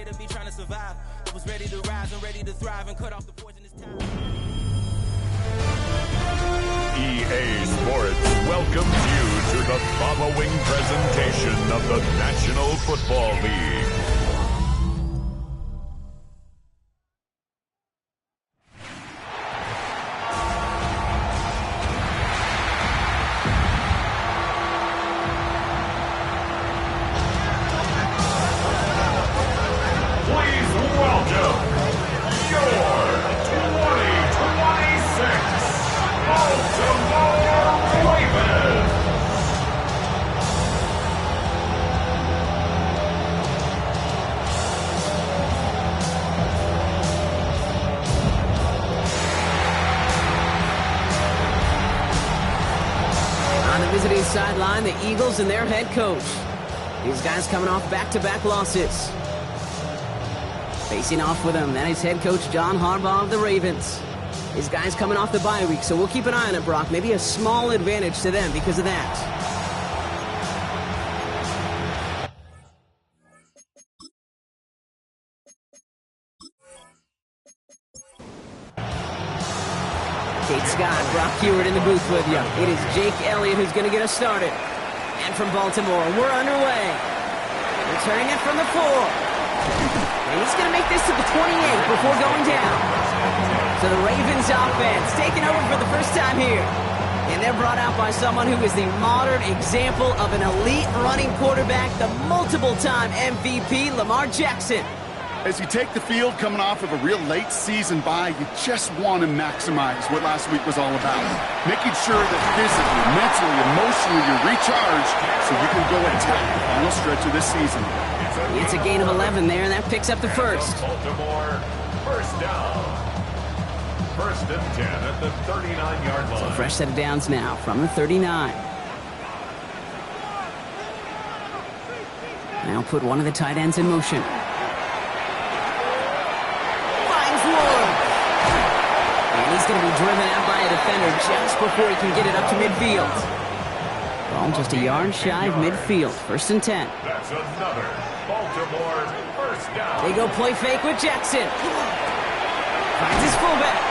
say to be trying to survive. I was ready to rise and ready to thrive and cut off the poisonous time. EA Sports welcomes you to the following presentation of the National Football League. Visiting sideline, the Eagles and their head coach. These guys coming off back-to-back losses. Facing off with them, that is head coach John Harbaugh of the Ravens. These guys coming off the bye week, so we'll keep an eye on it, Brock. Maybe a small advantage to them because of that. Kate Scott, Brock Hewitt in the booth with you. It is Jake Elliott who's going to get us started. And from Baltimore, we're underway. Returning it from the 4. And he's going to make this to the 28 before going down. So the Ravens offense taking over for the first time here. And they're brought out by someone who is the modern example of an elite running quarterback, the multiple-time MVP, Lamar Jackson. As you take the field coming off of a real late season bye, you just want to maximize what last week was all about. Making sure that physically, mentally, emotionally you're recharged so you can go attack the final stretch of this season. It's a gain of 11 there, and that picks up the first. Baltimore, first down. First and 10 at the 39-yard line. So fresh set of downs now from the 39. Now put one of the tight ends in motion. He's going to be driven out by a defender just before he can get it up to midfield. Ball just a yard shy of midfield. First and 10. That's another Baltimore first down. They go play fake with Jackson. Finds his fullback.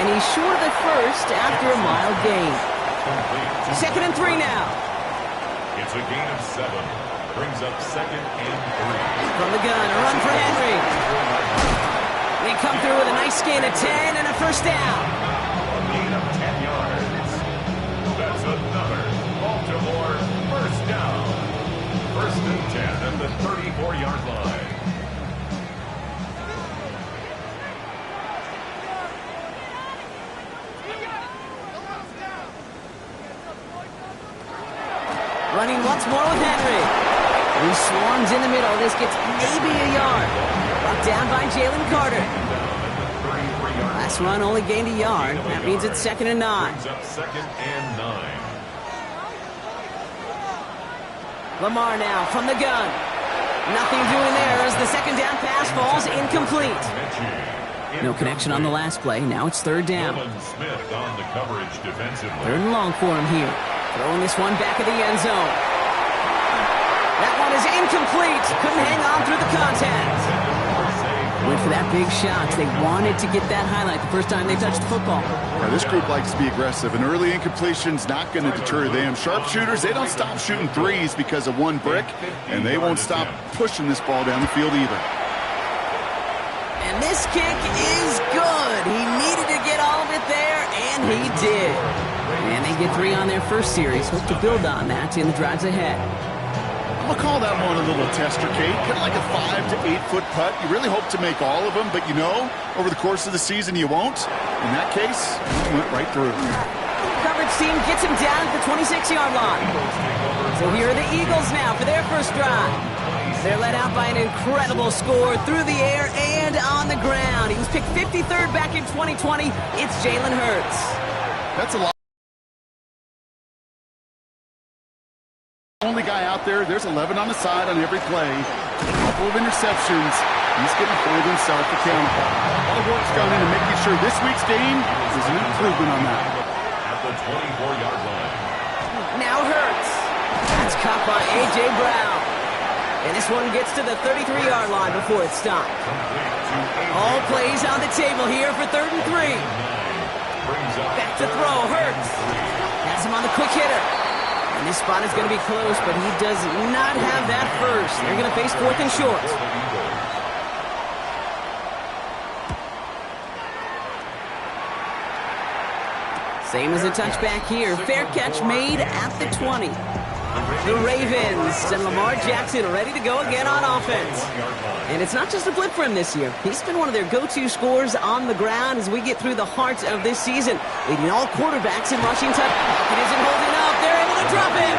And he's short of the first after a mild gain. Second and 3 now. It's a gain of 7. Brings up second and 3. From the gun, a run for Henry. They come through with a nice gain of 10 and a first down. A gain of 10 yards. That's another Baltimore first down. First and 10 at the 34-yard line. Running once more with Henry. He swarms in the middle. This gets maybe a yard. Brought down by Jalen Carter. Last run only gained a yard. That means it's second and 9. Second and 9. Lamar now from the gun. Nothing doing there as the second down pass falls incomplete. No connection on the last play. Now it's third down. Smith on the coverage defensively. Third and long for him here. Throwing this one back of the end zone. That one is incomplete. Couldn't hang on through the contact. Went for that big shot. They wanted to get that highlight the first time they touched the football. Now, this group likes to be aggressive. An early incompletion's not going to deter them. Sharpshooters, they don't stop shooting threes because of one brick, and they won't stop pushing this ball down the field either. And this kick is good. He needed to get all of it there, and he did. And they get 3 on their first series. Hope to build on that in the drives ahead. I'll call that one a little tester, Kate. Kind of like a 5 to 8 foot putt. You really hope to make all of them, but you know, over the course of the season, you won't. In that case, he went right through. Coverage team gets him down at the 26-yard line. So here are the Eagles now for their first drive. They're led out by an incredible score through the air and on the ground. He was picked 53rd back in 2020. It's Jalen Hurts. That's a lot. Only guy out there. There's 11 on the side on every play. A couple of interceptions. He's going to hold himself accountable. All the work's gone into making sure this week's game is an improvement on that. At the 24-yard line. Now Hurts. That's caught by A.J. Brown. And this one gets to the 33-yard line before it's stopped. All plays on the table here for 3rd and 3. Back to throw, Hurts. Has him on the quick hitter. And this spot is going to be close, but he does not have that first. They're going to face 4th and short. Same as a touchback here. Fair catch made at the 20. The Ravens and Lamar Jackson ready to go again on offense. And it's not just a blip for him this year. He's been one of their go-to scorers on the ground as we get through the heart of this season, leading all quarterbacks in rushing touchdowns. It isn't holding up. They're able to drop him.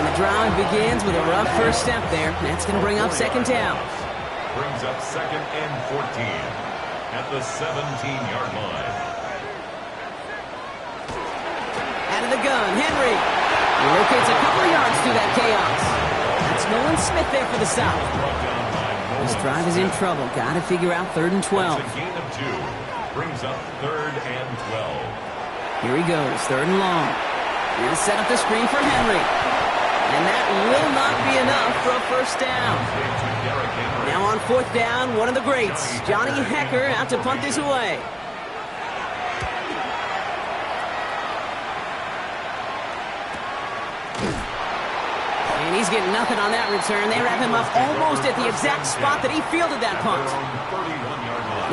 And the drive begins with a rough first step there. That's going to bring up 2nd down. Brings up 2nd and 14 at the 17-yard line. Out of the gun, Henry. He locates a couple of yards through that chaos. That's Nolan Smith there for the South. This drive is in trouble. Got to figure out 3rd and 12. It's a gain of 2. Brings up 3rd and 12. Here he goes, 3rd and long. He'll set up the screen for Henry. And that will not be enough for a first down. Now on 4th down, one of the greats, Johnny Hecker, out to punt this away. And he's getting nothing on that return. They wrap him up almost at the exact spot that he fielded that punt.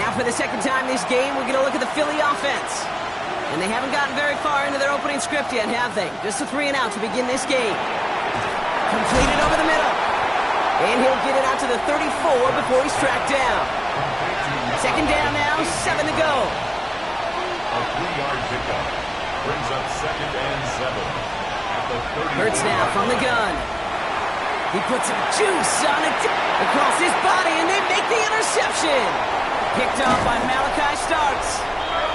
Now for the 2nd time this game, we're going to look at the Philly offense. And they haven't gotten very far into their opening script yet, have they? Just a 3 and out to begin this game. Completed over the middle. And he'll get it out to the 34 before he's tracked down. 2nd down now, 7 to go. A 3-yard pickup. Brings up 2nd and 7. Hurts now from the gun. He puts some juice on it across his body, and they make the interception. Picked off by Malachi Starks.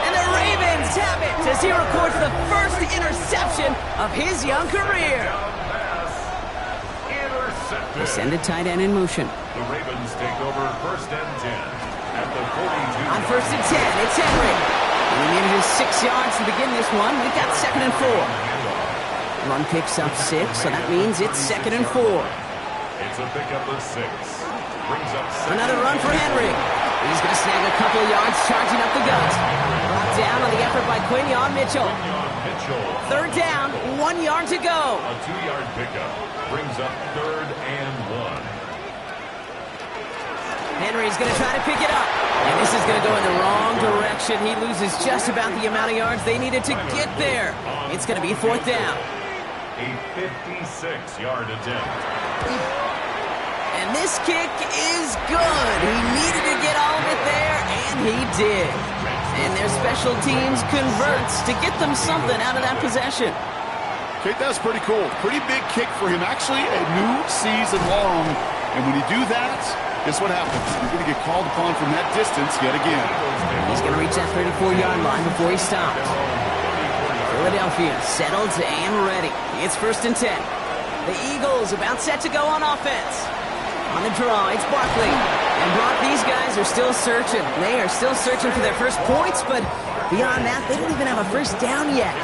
And the Ravens have it as he records the first interception of his young career. They send a tight end in motion. The Ravens take over 1st and 10 at the 42. On 1st and 10, it's Henry. And he needed his 6 yards to begin this one. We've got 2nd and 4. Run picks up 6, so that means it's 2nd and 4. It's a pickup of 6. Brings up 7. Another run for Henry. He's going to snag a couple of yards, charging up the gut. Brought down on the effort by Quinyon Mitchell. 3rd down, 1 yard to go. A 2-yard pickup. Brings up 3rd and 1. Henry's going to try to pick it up. And this is going to go in the wrong direction. He loses just about the amount of yards they needed to get there. It's going to be 4th down. A 56-yard attempt. And this kick is good. He needed to get all of it there, and he did. And their special teams converts to get them something out of that possession. Okay, that's pretty cool. Pretty big kick for him. Actually, a new season long. And when you do that, guess what happens? You're going to get called upon from that distance yet again. He's going to reach that 34-yard line before he stops. Philadelphia settled and ready. It's 1st and 10. The Eagles about set to go on offense. On the draw, it's Barkley. And Brock, these guys are still searching. They are still searching for their first points, but beyond that, they don't even have a first down yet.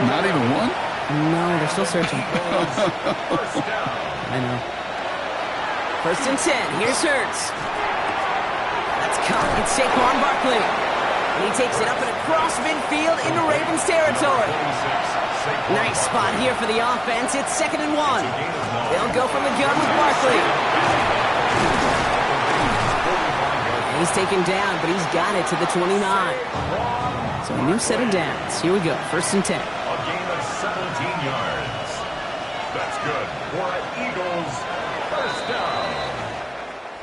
Not even one? No, they're still searching. I know. 1st and 10. Here's Hurts. That's caught. It's Saquon Barkley. And he takes it up and across midfield into Ravens territory. Nice spot here for the offense. It's 2nd and 1. They'll go from the gun with Barkley. And he's taken down, but he's got it to the 29. So a new set of downs. Here we go. 1st and 10. A gain of 17 yards. That's good for an Eagles first down.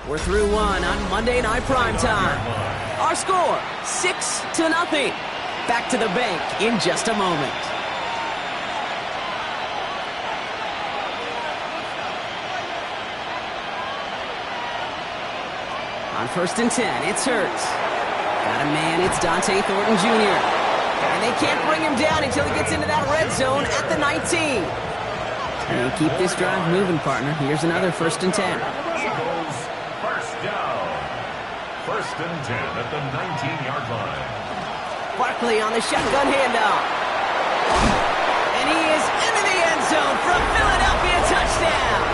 We're through one on Monday Night Primetime. Our score, 6-0. Back to the bank in just a moment. On 1st and 10, it's Hurts. Got a man, it's Dante Thornton Jr. And they can't bring him down until he gets into that red zone at the 19. And keep this drive moving, partner. Here's another 1st and 10. Eagles first down. 1st and 10 at the 19-yard line. Barkley on the shotgun handoff. And he is into the end zone for a Philadelphia touchdown.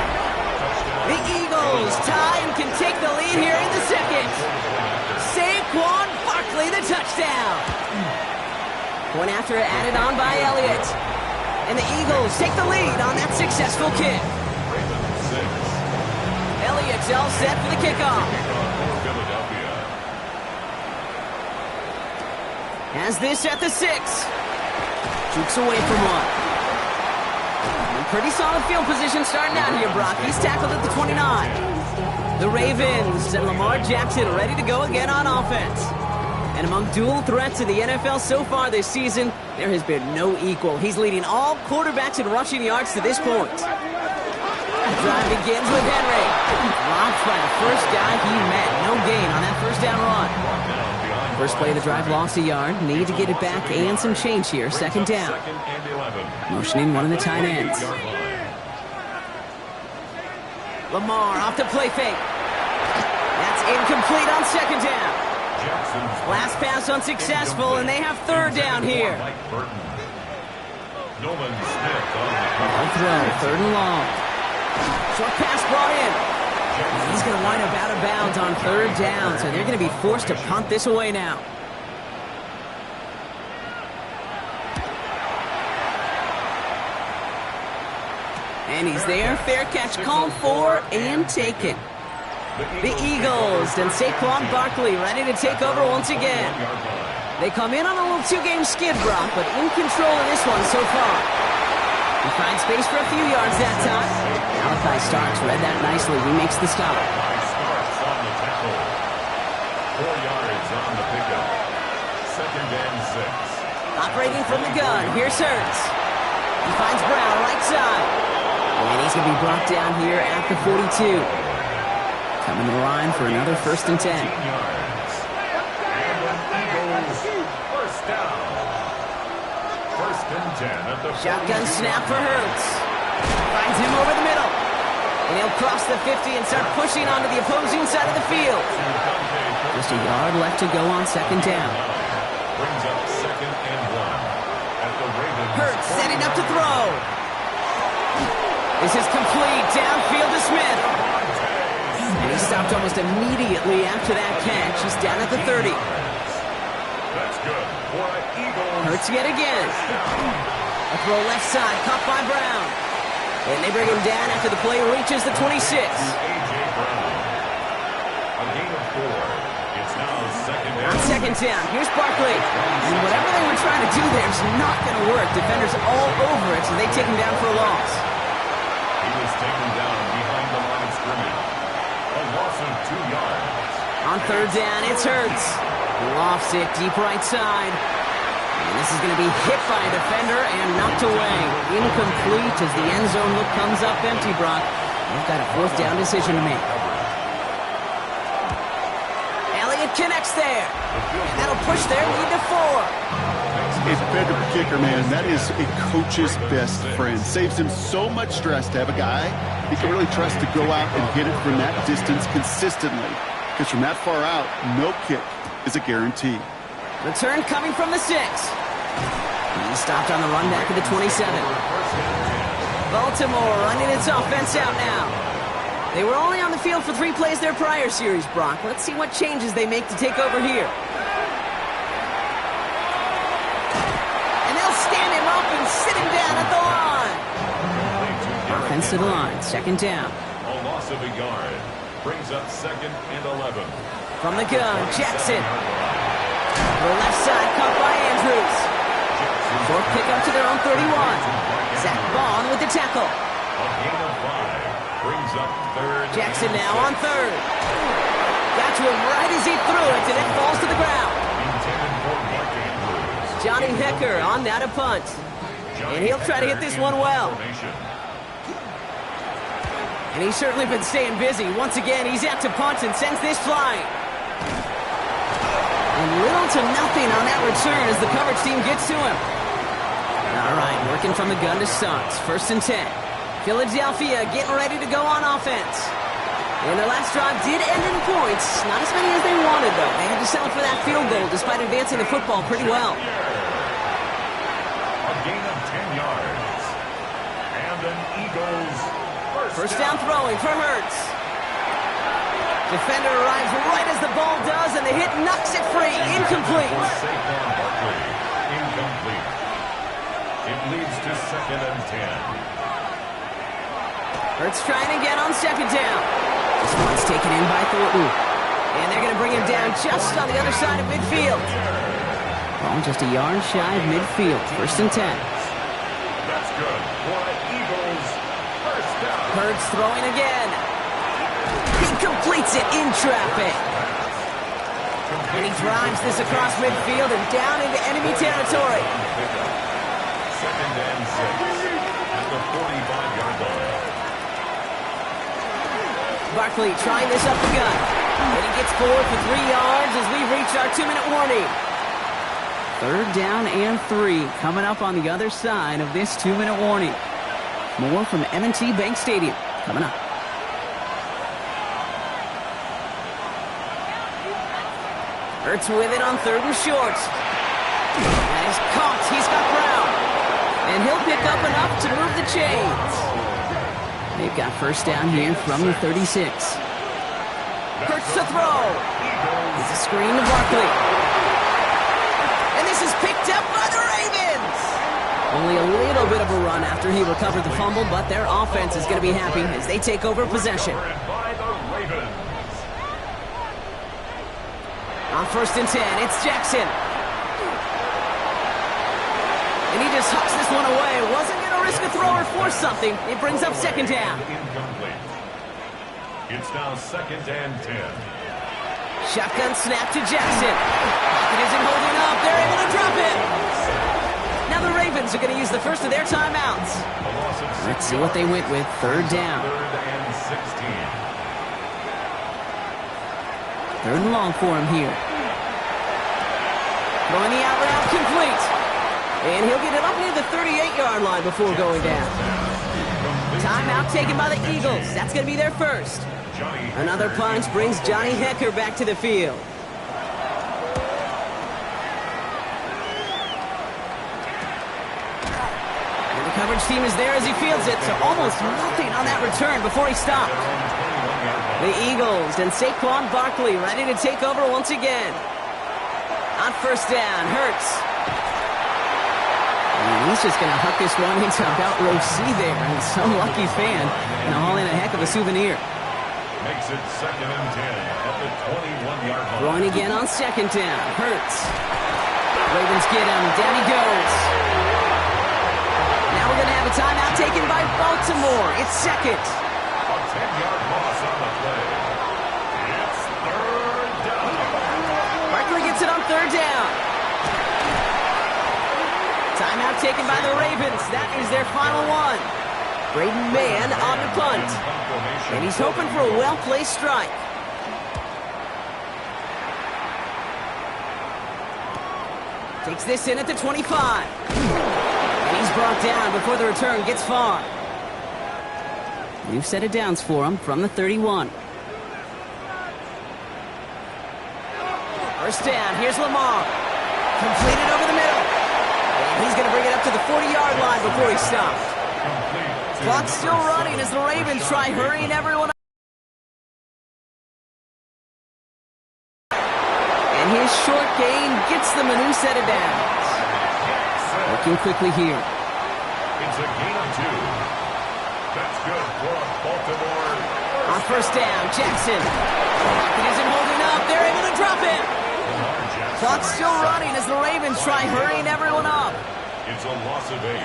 The Eagles tie and can take the lead here in the second. Saquon Barkley, the touchdown. Point after added on by Elliott. And the Eagles take the lead on that successful kick. Elliott's all set for the kickoff. Has this at the 6. Jukes away from one. Pretty solid field position starting out here, Brock. He's tackled at the 29. The Ravens and Lamar Jackson ready to go again on offense. And among dual threats in the NFL so far this season, there has been no equal. He's leading all quarterbacks in rushing yards to this point. The drive begins with Henry. Blocked by the first guy he met. No gain on that first down run. First play of the drive lost a yard. Need to get it back and some change here. Second down. Motioning one of the tight ends. Lamar off the play fake. That's incomplete on second down. Last pass unsuccessful, and they have third down here. On throw, third and long. Short pass brought in. He's going to wind up out of bounds on third down, so they're going to be forced to punt this away now. And he's there. Fair catch called for and taken. The Eagles and Saquon Barkley ready to take over once again. They come in on a little two-game skid, Brock, but in control of this one so far. He finds space for a few yards that time. Malachi Starks read that nicely. He makes the stop. 4 yards on the pickup. Second and 6. Operating from the gun. Here's Hurts. He finds Brown right side. And he's going to be brought down here at the 42. Coming to the line for another first and 10. Yards. And the Eagles first down. First and 10 at the Shotgun snap for Hurts. Finds him over the middle. And he'll cross the 50 and start pushing onto the opposing side of the field. Just a yard left to go on second down. Brings up second and 1 at the Ravens. Hurts setting up to throw. This is complete. Downfield to Smith. And he stopped almost immediately after that catch. He's down at the 30. That's good for an Eagles. Hurts yet again. A throw left side, caught by Brown. And they bring him down after the play reaches the 26. A.J. Brown. A gain of 4. It's now second down. On second down, here's Barkley. And whatever they were trying to do there is not going to work. Defenders all over it, so they take him down for a loss. He was taken down behind the line of scrimmage. A loss of 2 yards. On third down, it's Hurts. Lofts it deep right side. And this is going to be hit by a defender and knocked away. Incomplete as the end zone look comes up empty, Brock. They've got a fourth down decision to make. Elliott connects there. And that'll push their lead to 4. A veteran kicker, man, that is a coach's best friend. Saves him so much stress to have a guy he can really trust to go out and hit it from that distance consistently. Because from that far out, no kick is a guarantee. Return coming from the 6. He stopped on the run back at the 27. Baltimore running its offense out now. They were only on the field for 3 plays their prior series, Brock. Let's see what changes they make to take over here. And they'll stand him up and sit him down at the line. Offense to the line, second down. A loss of a yard. Brings up second and 11. From the gun, Jackson. The left side, caught by Andrews. Short pick up to their own 31. Zach Bond with the tackle. A gain of 5. Brings up third. Jackson now on third. Got to him right as he threw it, and it falls to the ground. Intended for Mark Andrews. Johnny Hecker on now to punt. And he'll try to hit this one well. And he's certainly been staying busy. Once again, he's out to punt and sends this flying. And little to nothing on that return as the coverage team gets to him. All right, working from the gun to Starks. First and 10. Philadelphia getting ready to go on offense. And their last drive did end in points. Not as many as they wanted, though. They had to settle for that field goal despite advancing the football pretty well. A gain of 10 yards. And an Eagles first First down throwing for Hurts. Defender arrives right as the ball does, and the hit knocks it free. Incomplete. Saquon Barkley. Incomplete. It leads to 2nd and 10. Hurts trying again on 2nd down. This one's taken in by Thornton. And they're going to bring him down just on the other side of midfield. Ball just a yard shy of midfield. 1st and 10. That's good for the Eagles. First down. Hurts throwing again. He completes it in traffic. And he drives this across midfield and down into enemy territory. 2nd and 6 at the 45-yard line. Barkley trying this up the gut. And he gets forward for 3 yards as we reach our 2-minute warning. 3rd down and 3 coming up on the other side of this 2-minute warning. More from M&T Bank Stadium coming up. Hurts with it on 3rd and short. And he's caught. He's got Brown. And he'll pick up enough to move the chains. They've got first down here from the 36. Hurts to throw. It's a screen to Barkley. And this is picked up by the Ravens. Only a little bit of a run after he recovered the fumble, but their offense is going to be happy as they take over possession. On 1st and 10, it's Jackson. And he just hucks this one away. Wasn't going to risk a throw or force something. It brings up 2nd down. Incomplete. It's now 2nd and 10. Shotgun snap to Jackson. Pocket isn't holding up. They're able to drop it. Now the Ravens are going to use the first of their timeouts. Let's see what they went with. 3rd down. 3rd and 16. 3rd and long for him here. Throwing the out route complete. And he'll get it up near the 38-yard line before going down. Timeout taken by the Eagles. That's going to be their first. Another punch brings Johnny Hekker back to the field. And the coverage team is there as he fields it, so almost nothing on that return before he stopped. The Eagles and Saquon Barkley ready to take over once again. On 1st down, Hurts. And he's just going to huck this one into about row C there. And some lucky fan going to haul in a heck of a souvenir. Makes it 2nd and 10 at the 21-yard line. Throwing again on 2nd down, Hurts. Ravens get him, down he goes. Now we're going to have a timeout taken by Baltimore. It's 2nd. A 10-yard loss on the play. It's 3rd down. Barkley gets it on 3rd down. Timeout taken by the Ravens. That is their final one. Braden Mann on the punt. And he's hoping for a well-placed strike. Takes this in at the 25. And he's brought down before the return gets far. New set of downs for him from the 31. First down, here's Lamar. Completed over the middle. And he's going to bring it up to the 40-yard line before he stopped. Clock's still running as the Ravens try hurrying everyone up. And his short gain gets them a new set of downs. Working quickly here. It's a gain of 2. That's good for Baltimore. On 1st down, Jackson. It isn't holding up. They're able to drop it. Clock's still running as the Ravens try hurrying everyone up. It's a loss of 8.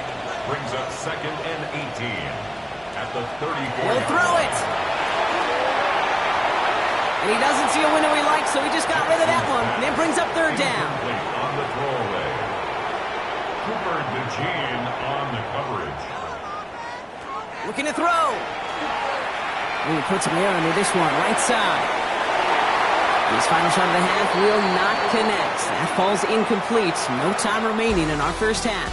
Brings up 2nd and 18 at the 34. He'll throw it. And he doesn't see a window he likes, so he just got rid of that one. And it brings up 3rd down. On the throwaway. Cooper DeJean on the coverage. Looking to throw. Ooh, put some air under this one, right side. His final shot of the half will not connect. That falls incomplete. No time remaining in our first half.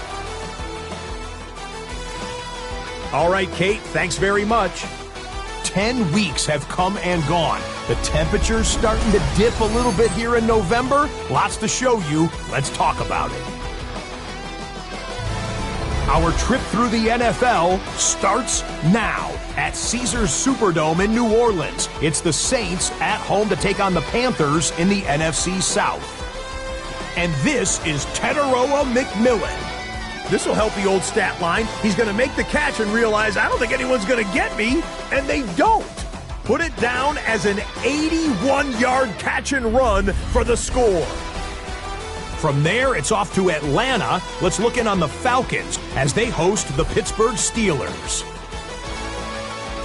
All right, Kate, thanks very much. 10 weeks have come and gone. The temperature's starting to dip a little bit here in November. Lots to show you. Let's talk about it. Our trip through the NFL starts now at Caesars Superdome in New Orleans. It's the Saints at home to take on the Panthers in the NFC South. And this is Teteroa McMillan. This will help the old stat line. He's going to make the catch and realize, I don't think anyone's going to get me, and they don't. Put it down as an 81-yard catch and run for the score. From there, it's off to Atlanta. Let's look in on the Falcons as they host the Pittsburgh Steelers.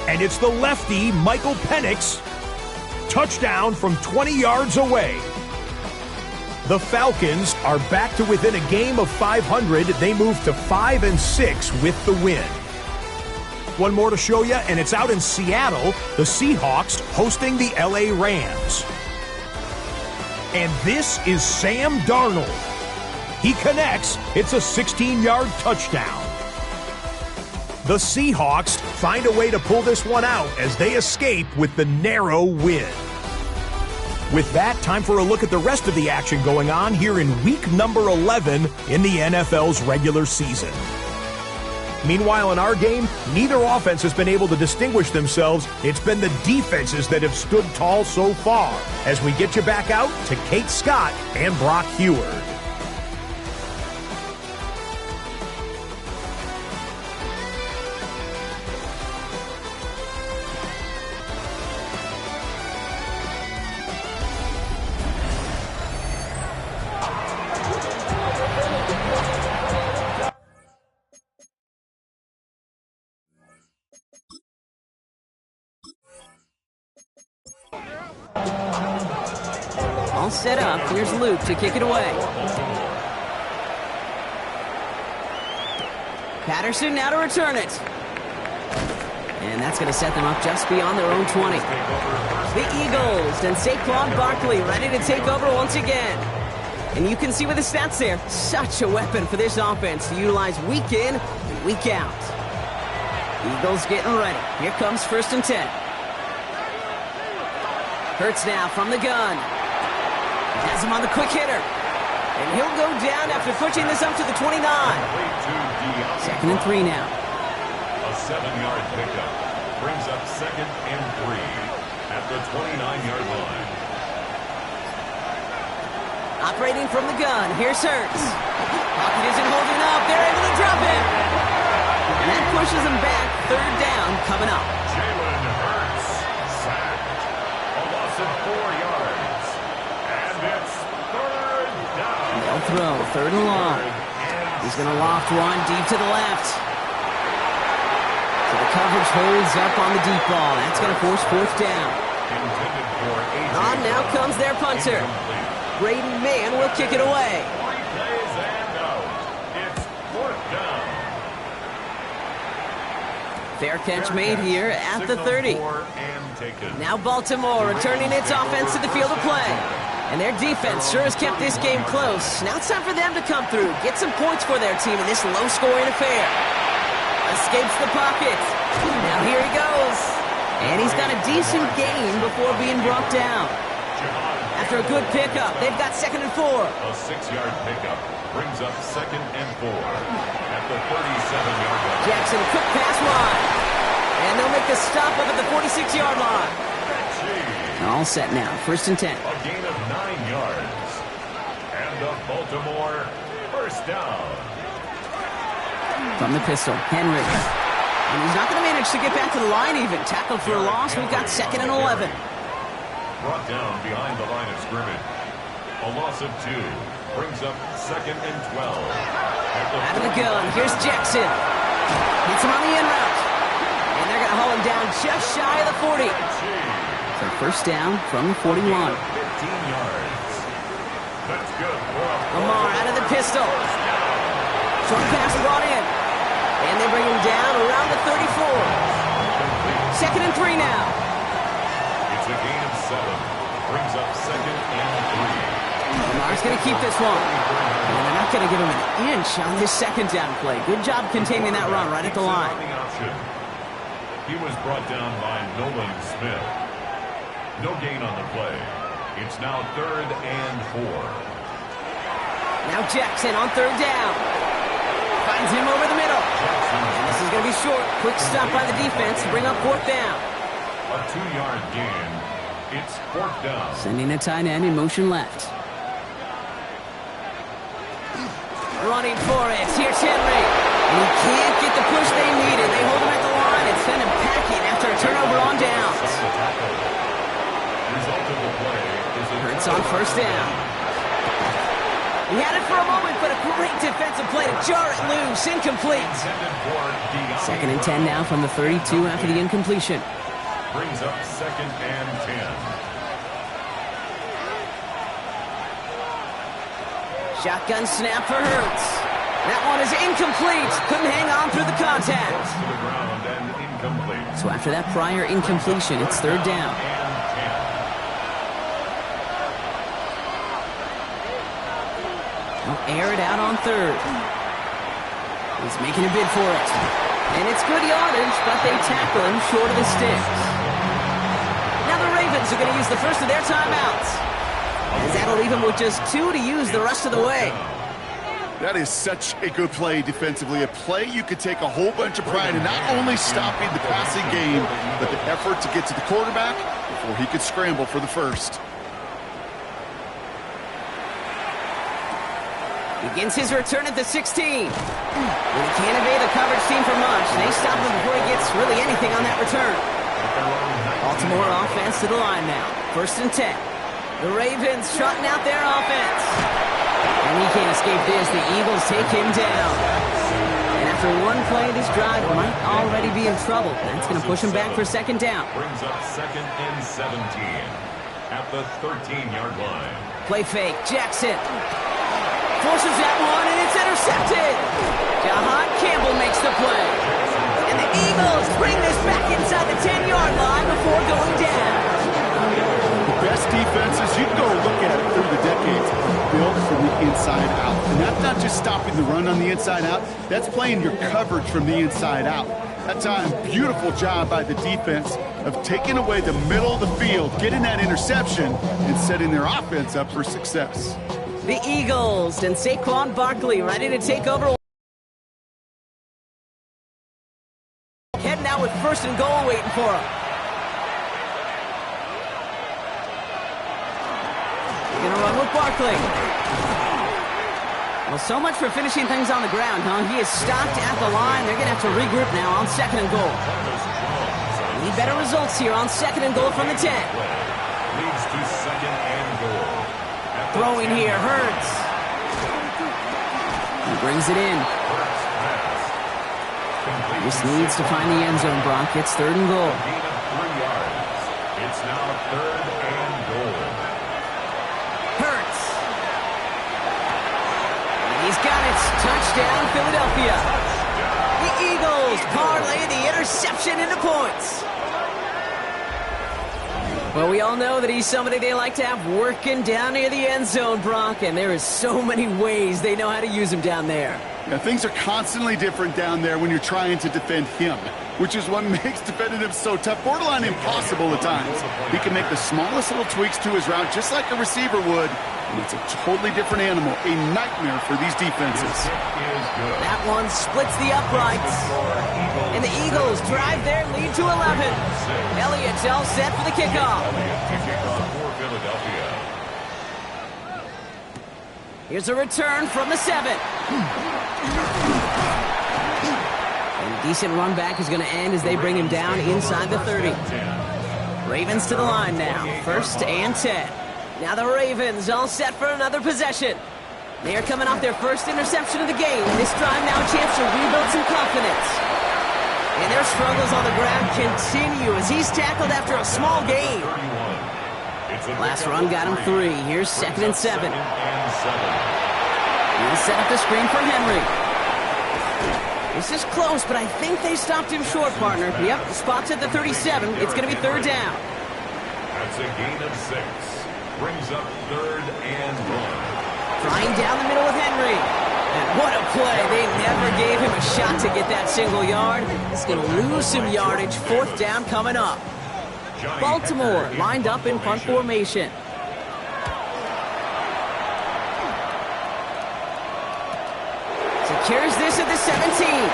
And it's the lefty, Michael Penix. Touchdown from 20 yards away. The Falcons are back to within a game of 500. They move to 5-6 with the win. One more to show you, and it's out in Seattle. The Seahawks hosting the LA Rams. And this is Sam Darnold. He connects. It's a 16-yard touchdown. The Seahawks find a way to pull this one out as they escape with the narrow win. With that, time for a look at the rest of the action going on here in week number 11 in the NFL's regular season. Meanwhile, in our game, neither offense has been able to distinguish themselves. It's been the defenses that have stood tall so far. As we get you back out to Kate Scott and Brock Heward. All set up. Here's Luke to kick it away. Patterson now to return it. And that's going to set them up just beyond their own 20. The Eagles and Saquon Barkley ready to take over once again. And you can see with the stats there, such a weapon for this offense to utilize week in and week out. Eagles getting ready. Here comes 1st and 10. Hurts now from the gun. Has him on the quick hitter. And he'll go down after pushing this up to the 29. 2nd and 3 now. A 7-yard pickup brings up 2nd and 3 at the 29-yard line. Operating from the gun. Here's Hurts. Pocket isn't holding up. They're able to drop it. And that pushes them back. 3rd down coming up. Jalen Hurts sacked. A loss of 4 yards. And it's 3rd down. They'll throw. 3rd and long. He's going to loft one deep to the left. So the coverage holds up on the deep ball. That's going to force 4th down. On now comes their punter. Braden Mann will kick it away. 3 plays and out. It's 4th down. Fair catch made here at the 30. Now Baltimore returning its offense to the field of play. And their defense sure has kept this game close. Now it's time for them to come through, get some points for their team in this low-scoring affair. Escapes the pocket. Now here he goes. And he's got a decent gain before being brought down. After a good pickup, they've got 2nd and 4. A 6-yard pickup brings up 2nd and 4 at the 37-yard line. Jackson, quick pass wide. And they'll make the stop up at the 46-yard line. All set now. 1st and 10. A gain of 9 yards. And the Baltimore 1st down. From the pistol, Henry. And he's not going to manage to get back to the line even. Tackled for a loss. We've got 2nd and 11. Brought down behind the line of scrimmage. A loss of 2 brings up 2nd and 12. Out of the gun, here's Jackson. Hits him on the in route. And they're going to haul him down just shy of the 40. So 1st down from the 41. 15 yards. That's good. Lamar out of the pistol. Short pass brought in. And they bring him down around the 34. 2nd and 3 now. It's a gain of 7. Brings up 2nd and 3. Lamar's going to keep this one. And they're not going to give him an inch on this 2nd down play. Good job containing that run right at the line. He was brought down by Nolan Smith. No gain on the play. It's now 3rd and 4. Now Jackson on 3rd down. Finds him over the middle. This is going to be short. Quick stop by the defense to bring up fourth down. A 2-yard gain. It's fourth down. Sending a tight end in motion left. Running for it. Here's Henry. And he can't get the push they needed. They hold him at the line and send him packing after a turnover on downs. Hurts on first down. He had it for a moment, but a great defensive play to jar it loose. Incomplete. Second and 10 now from the 32 after the incompletion. Brings up second and 10. Shotgun snap for Hurts. That one is incomplete. Couldn't hang on through the contact. To the ground and incomplete. So after that prior incompletion, it's third down. He'll air it out on third. He's making a bid for it. And it's good yardage, but they tackle him short of the sticks. Now the Ravens are going to use the first of their timeouts, as that'll leave him with just 2 to use the rest of the way. That is such a good play defensively. A play you could take a whole bunch of pride in, not only stopping the passing game, but the effort to get to the quarterback before he could scramble for the first. Begins his return at the 16. When he can't evade the coverage team for much, they stop him before he gets really anything on that return. Baltimore offense to the line now. First and 10. The Ravens trotting out their offense. And he can't escape this. The Eagles take him down. And after one play, this drive might already be in trouble. That's going to push him back for second down. Brings up second and 17 at the 13-yard line. Play fake. Jackson forces that one, and it's intercepted. Jahan Campbell makes the play. And the Eagles bring this back inside the 10-yard line before going down. The best defenses, you can go look at it through the decades, are built from the inside out. And that's not just stopping the run on the inside out, that's playing your coverage from the inside out. That time, beautiful job by the defense of taking away the middle of the field, getting that interception, and setting their offense up for success. The Eagles and Saquon Barkley ready to take over. Heading out with first and goal waiting for him. They're going to run with Barkley. Well, so much for finishing things on the ground, huh? He is stopped at the line. They're going to have to regroup now on second and goal. Need better results here on second and goal from the 10. Leads to second and goal. Throwing here, Hurts. He brings it in. Just needs to find the end zone, Brock. It's third and goal. Gain of 3 yards. It's now third and goal. Hurts. He's got it. Touchdown, Philadelphia. The Eagles parlay the interception into points. Well, we all know that he's somebody they like to have working down near the end zone, Brock, and there is so many ways they know how to use him down there. Yeah, things are constantly different down there when you're trying to defend him, which is what makes defending him so tough, borderline impossible at times. He can make the smallest little tweaks to his route just like a receiver would, and it's a totally different animal, a nightmare for these defenses. That one splits the uprights, and the Eagles drive their lead to 11. Elliott's all set for the kickoff. Here's a return from the 7. And a decent run back is going to end as they bring him down inside the 30. Ravens to the line now. First and 10. Now the Ravens all set for another possession. They are coming off their first interception of the game. This drive now a chance to rebuild some confidence. And their struggles on the ground continue as he's tackled after a small gain. Last run got him 3. Here's second and 7. He'll set up the screen for Henry. This is close, but I think they stopped him short, partner. Yep, the spot's at the 37. It's going to be third down. That's a gain of 6. Brings up third and 1. Trying down the middle with Henry. And what a play. They never gave him a shot to get that single yard. He's going to lose some yardage. Fourth down coming up. Baltimore lined up in punt formation. Secures this at the 17.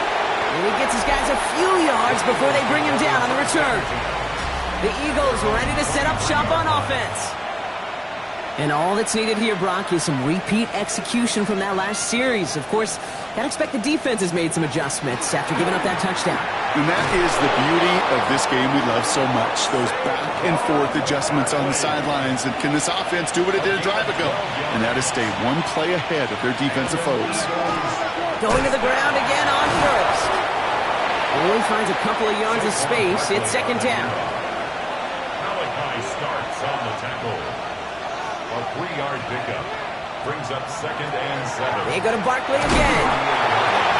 And he gets his guys a few yards before they bring him down on the return. The Eagles ready to set up shop on offense. And all that's needed here, Brock, is some repeat execution from that last series. Of course, gotta expect the defense has made some adjustments after giving up that touchdown. And that is the beauty of this game we love so much. Those back and forth adjustments on the sidelines. And can this offense do what it did a drive ago? And that is stay one play ahead of their defensive foes. Going to the ground again on first. Only finds a couple of yards of space. It's second down. Malachi starts on the tackle. A 3-yard pickup brings up 2nd and 7. They go to Barkley again.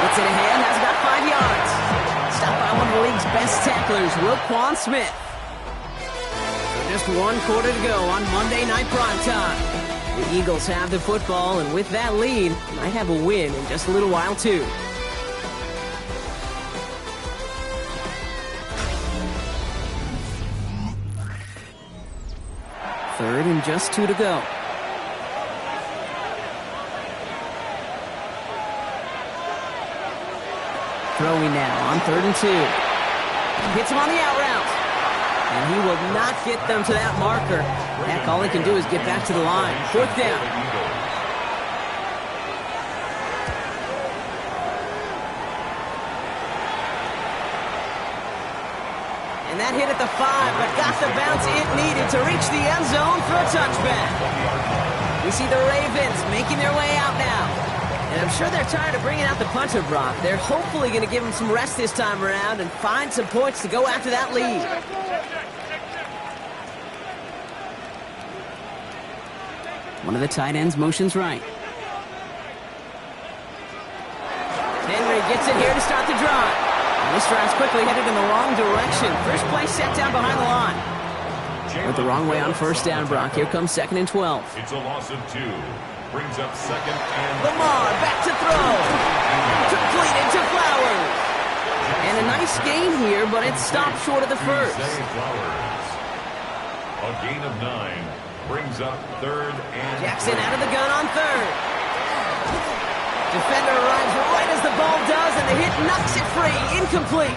Gets it ahead, has about 5 yards. Stopped by one of the league's best tacklers, Roquan Smith. So just 1 quarter to go on Monday Night Primetime. The Eagles have the football, and with that lead, might have a win in just a little while, too. Third and just 2 to go. Throwing now on 3rd and 2. Hits him on the out route. And he will not get them to that marker. Heck, all he can do is get back to the line. 4th down. And that hit at the 5, but got the bounce it needed to reach the end zone for a touchback. We see the Ravens making their way out now. And I'm sure they're tired of bringing out the punter, Brock. They're hopefully going to give him some rest this time around and find some points to go after that lead. One of the tight ends motions right. Henry gets it here to start the drive. And this drive's quickly headed in the wrong direction. First play set down behind the line. Went the wrong way on 1st down, Brock. Here comes 2nd and 12. It's a loss of 2. Brings up 2nd and... Lamar back to throw. Completed to Flowers. And a nice gain here, but it stopped short of the first. Flowers. A gain of 9. Brings up 3rd and... Jackson out of the gun on 3rd. Defender arrives right as the ball does, and the hit knocks it free. Incomplete.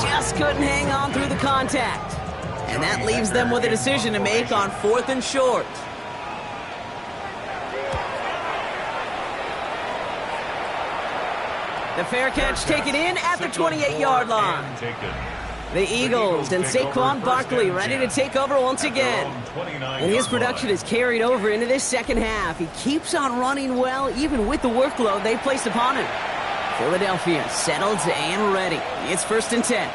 Just couldn't hang on through the contact. And that leaves them with a decision to make on 4th and short. The fair catch taken in at the 28-yard line. The Eagles and Saquon Barkley ready to take over once again. And his production is carried over into this second half. He keeps on running well, even with the workload they placed upon him. Philadelphia settled and ready. It's 1st and 10.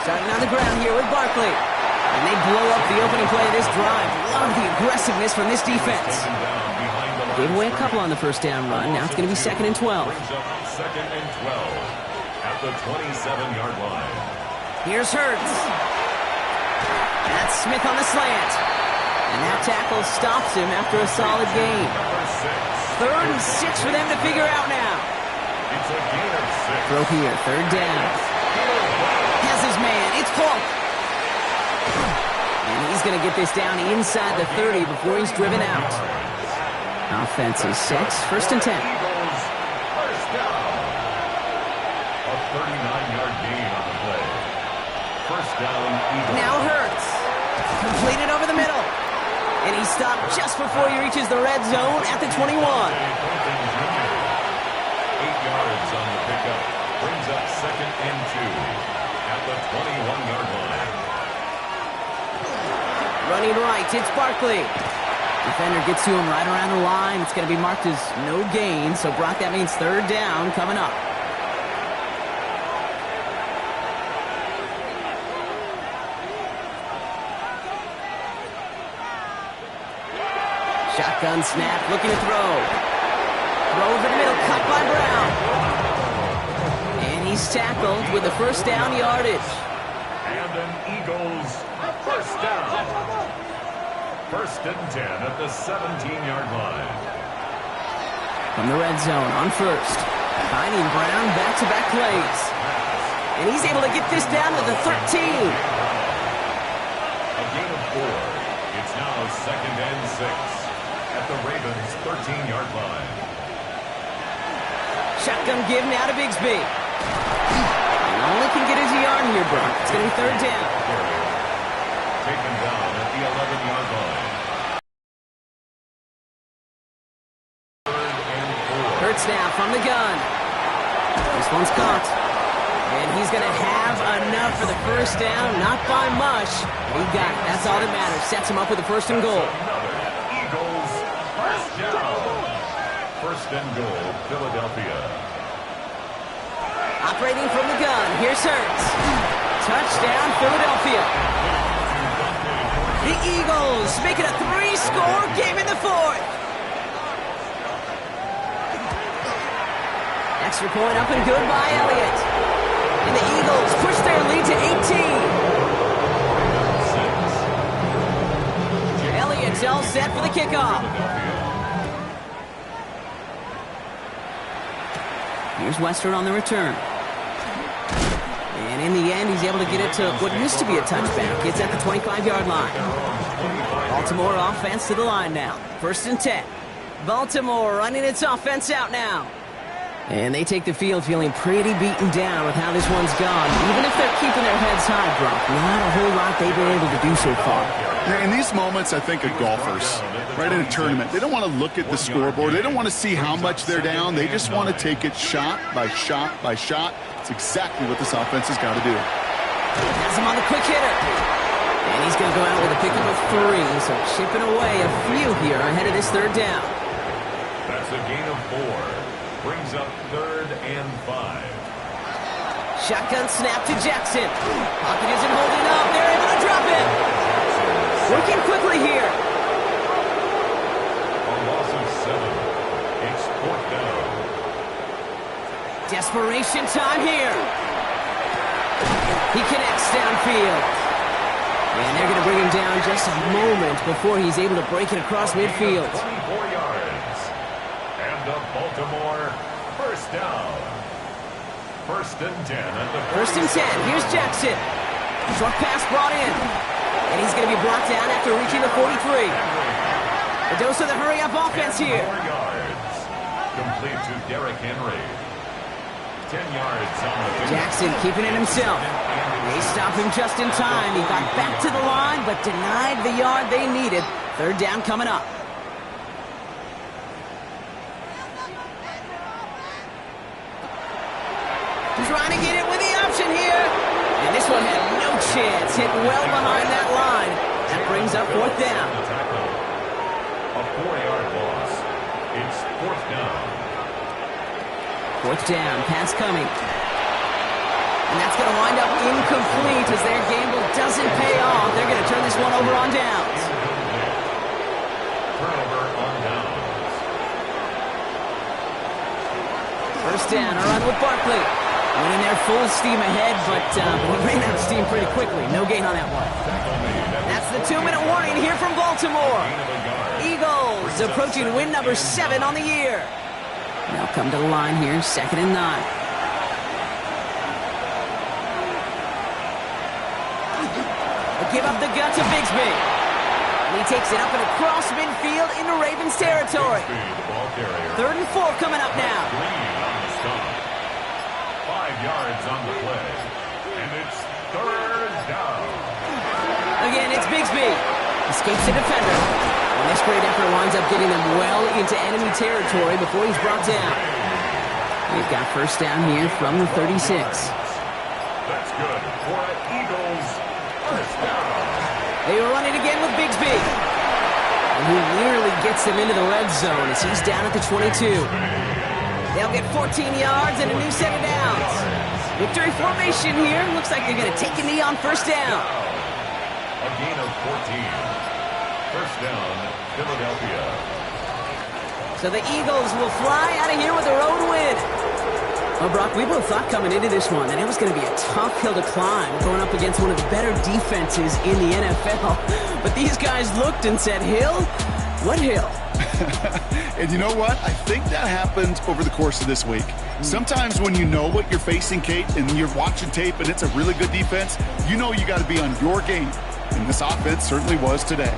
Starting on the ground here with Barkley. And they blow up the opening play of this drive. Love the aggressiveness from this defense. Gave away a couple on the 1st down run. Now it's going to be 2nd and 12. 2nd and 12. At the 27-yard line. Here's Hurts. That's Smith on the slant. And that tackle stops him after a solid gain. 3rd and 6 for them to figure out now. It's a gain of 6. Throw here, 3rd down. Has his man. It's Polk. And he's going to get this down inside the 30 before he's driven out. Offense is set. 1st and 10. 39-yard gain on the play. 1st down, Eagles. Now Hurts. Completed over the middle. And he stopped just before he reaches the red zone at the 21. 8 yards on the pickup. Brings up 2nd and 2 at the 21-yard line. Running right, it's Barkley. Defender gets to him right around the line. It's going to be marked as no gain. So, Brock, that means 3rd down coming up. Shotgun snap, looking to throw. Throw over the middle, cut by Brown. And he's tackled with the 1st down yardage. And an Eagles 1st down. 1st and 10 at the 17-yard line. From the red zone on 1st. Finding Brown back-to-back plays. And he's able to get this down to the 13. A gain of 4. It's now 2nd and 6. At the Ravens' 13-yard line. Shotgun give now to Bigsby. And only can get his yard here, Brock. It's going to be third down. Taken down at the 11-yard line. Hurts now from the gun. This one's caught. And he's going to have enough for the first down. Not by much. He got it. That's all that matters. Sets him up with a first and goal. Eagles first down. First and goal, Philadelphia. Operating from the gun. Here's Hurts. Touchdown, Philadelphia. The Eagles make it a 3-score game in the fourth. Extra point up and good by Elliott. And the Eagles push their lead to 18. Elliott's all set for the kickoff. Here's Western on the return. And in the end, he's able to get it to what used to be a touchback. It's at the 25-yard line. Baltimore offense to the line now. First and 10. Baltimore running its offense out now. And they take the field feeling pretty beaten down with how this one's gone. Even if they're keeping their heads high, Brock, not a whole lot they've been able to do so far. Yeah, in these moments, I think of golfers, right, in a tournament. They don't want to look at the scoreboard. They don't want to see how much they're down. They just want to take it shot by shot by shot. It's exactly what this offense has got to do. Has him on the quick hitter. And he's going to go out with a pickup of 3, so chipping away a few here ahead of this third down. That's a gain of 4. Brings up third and 5. Shotgun snap to Jackson. Pocket isn't holding up. They're able to drop it. Working quickly here. A loss of 7. It's fourth down. Desperation time here. He connects downfield. And they're going to bring him down just a moment before he's able to break it across midfield. 24 yards. And the Baltimore first down. First and 10 at the First and 10. Here's Jackson. Short pass brought in. And he's going to be brought down after reaching the 43. A dose of the hurry-up offense here. 4 yards. Complete to Derrick Henry. 10 yards on the Jackson keeping it himself. They stop him just in time. He got back to the line, but denied the yard they needed. Third down coming up. Trying to get it with the option here. And this one had no chance. Hit well behind that line. That brings up fourth down. A 4-yard loss. It's fourth down. Fourth down. Pass coming. And that's going to wind up incomplete as their gamble doesn't pay off. They're going to turn this one over on downs. Turnover on downs. First down. A run with Barkley. Winning there full steam ahead, but he ran out of steam pretty quickly. No gain on that one. That's the 2-minute warning here from Baltimore. Eagles approaching win number 7 on the year. Now come to the line here, second and 9. Give up the gut to Bigsby. And he takes it up and across midfield into Ravens territory. Third and 4 coming up now. 5 yards on the play. And it's third down. Again, it's Bigsby. Escapes the defender. And this great effort winds up getting them well into enemy territory before he's brought down. They've got first down here from the 36. That's good for an Eagles first down. They run it again with Bigsby. And he nearly gets them into the red zone as he's down at the 22. They'll get 14 yards and a new set of downs. Victory formation here. Looks like they're going to take a knee on first down. A gain of 14. First down, Philadelphia. So the Eagles will fly out of here with a road win. Well, Brock, we both thought coming into this one that it was going to be a tough hill to climb going up against one of the better defenses in the NFL. But these guys looked and said, Hill? What hill? And you know what? I think that happened over the course of this week. Sometimes when you know what you're facing, Kate, and you're watching tape and it's a really good defense, you know you got to be on your game. And this offense certainly was today.